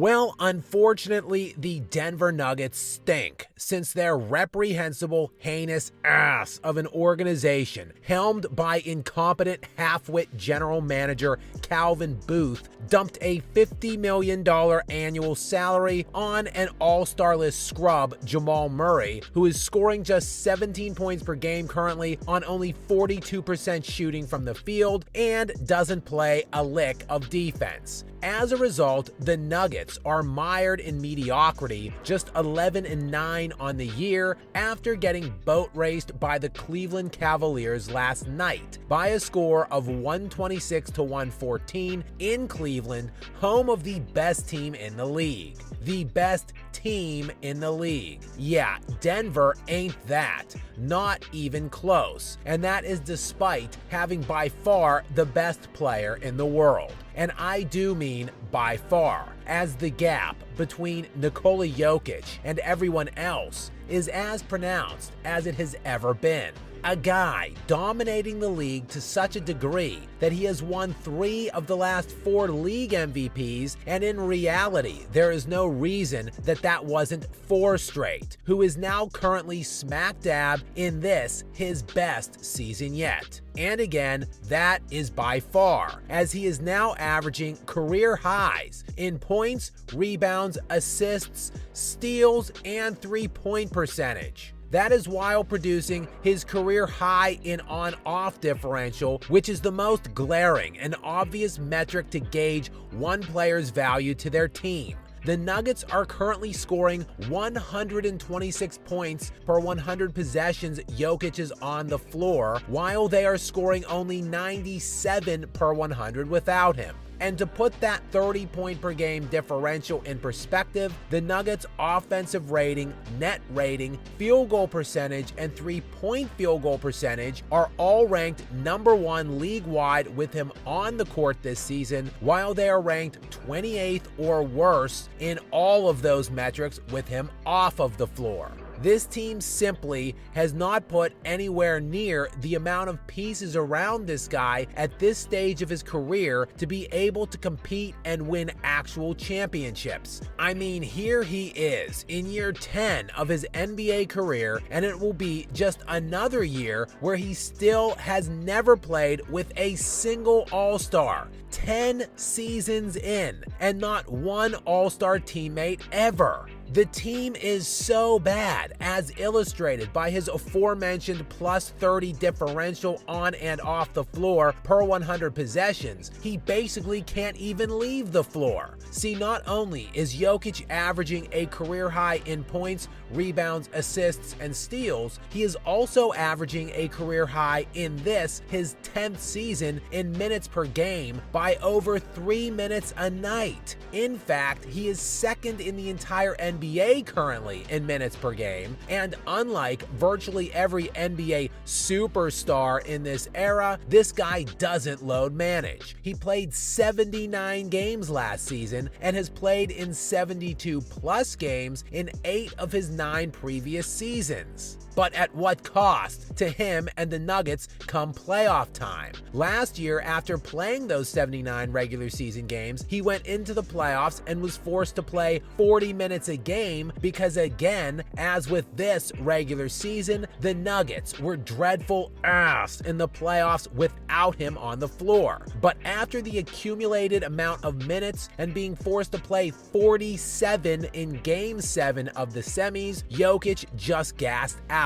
Well, unfortunately, the Denver Nuggets stink since their reprehensible, heinous ass of an organization helmed by incompetent half-wit general manager Calvin Booth dumped a $50 million annual salary on an all-star list scrub Jamal Murray, who is scoring just 17 points per game currently on only 42% shooting from the field and doesn't play a lick of defense. As a result, the Nuggets are mired in mediocrity, just 11-9 on the year after getting boat raced by the Cleveland Cavaliers last night by a score of 126-114 in Cleveland, home of the best team in the league. The best team in the league. Yeah, Denver ain't that. Not even close. And that is despite having by far the best player in the world. And I do mean by far, as the gap between Nikola Jokic and everyone else is as pronounced as it has ever been. A guy dominating the league to such a degree that he has won 3 of the last 4 league MVPs, and in reality, there is no reason that that wasn't 4 straight, who is now currently smack dab in this, his best season yet. And again, that is by far, as he is now averaging career highs in points, rebounds, assists, steals, and three-point percentage. That is while producing his career high in on-off differential, which is the most glaring and obvious metric to gauge one player's value to their team. The Nuggets are currently scoring 126 points per 100 possessions Jokic is on the floor, while they are scoring only 97 per 100 without him. And to put that 30-point per game differential in perspective, the Nuggets' offensive rating, net rating, field goal percentage, and three-point field goal percentage are all ranked number 1 league-wide with him on the court this season, while they are ranked 28th or worse in all of those metrics with him off of the floor. This team simply has not put anywhere near the amount of pieces around this guy at this stage of his career to be able to compete and win actual championships. I mean, here he is in year 10 of his NBA career, and it will be just another year where he still has never played with a single All-Star. 10 seasons in, and not one All-Star teammate ever. The team is so bad, as illustrated by his aforementioned plus 30 differential on and off the floor per 100 possessions, he basically can't even leave the floor. See, not only is Jokic averaging a career high in points, rebounds, assists, and steals, he is also averaging a career high in this, his 10th season, in minutes per game by over 3 minutes a night. In fact, he is second in the entire NBA currently in minutes per game, and unlike virtually every NBA superstar in this era, this guy doesn't load manage. He played 79 games last season and has played in 72 plus games in 8 of his 9 previous seasons. But at what cost to him and the Nuggets come playoff time? Last year, after playing those 79 regular season games, he went into the playoffs and was forced to play 40 minutes a game because, again, as with this regular season, the Nuggets were dreadful ass in the playoffs without him on the floor. But after the accumulated amount of minutes and being forced to play 47 in Game 7 of the semis, Jokic just gassed out.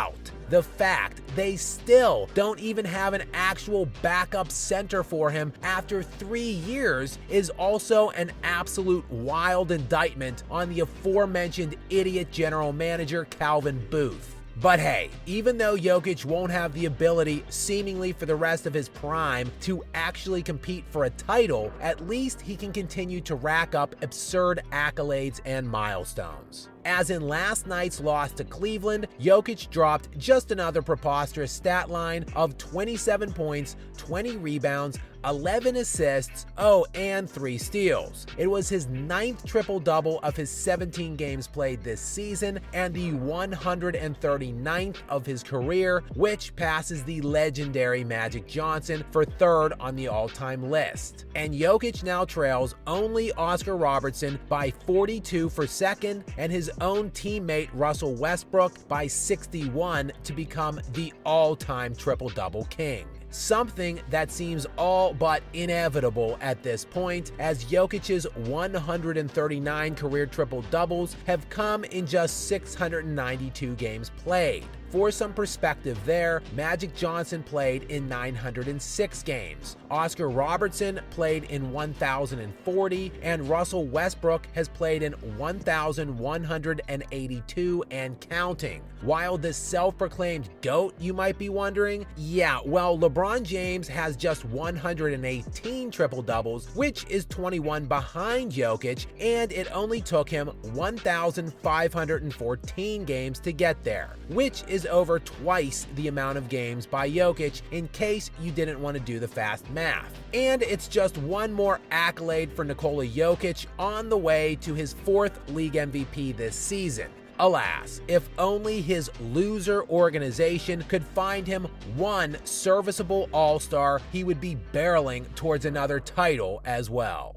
The fact they still don't even have an actual backup center for him after 3 years is also an absolute wild indictment on the aforementioned idiot general manager Calvin Booth. But hey, even though Jokic won't have the ability, seemingly for the rest of his prime, to actually compete for a title, at least he can continue to rack up absurd accolades and milestones. as in last night's loss to Cleveland, Jokic dropped just another preposterous stat line of 27 points, 20 rebounds, 11 assists, and 3 steals. It was his 9th triple-double of his 17 games played this season and the 139th of his career, which passes the legendary Magic Johnson for 3rd on the all-time list. And Jokic now trails only Oscar Robertson by 42 for 2nd and his own teammate Russell Westbrook by 61 to become the all-time triple-double king. Something that seems all but inevitable at this point, as Jokic's 139 career triple-doubles have come in just 692 games played. For some perspective there, Magic Johnson played in 906 games, Oscar Robertson played in 1,040, and Russell Westbrook has played in 1,182 and counting. While this self-proclaimed GOAT, you might be wondering? Yeah, well, LeBron James has just 118 triple-doubles, which is 21 behind Jokic, and it only took him 1,514 games to get there, which is over twice the amount of games by Jokic, in case you didn't want to do the fast math. And it's just one more accolade for Nikola Jokic on the way to his 4th league MVP this season. Alas, if only his loser organization could find him one serviceable all-star, he would be barreling towards another title as well.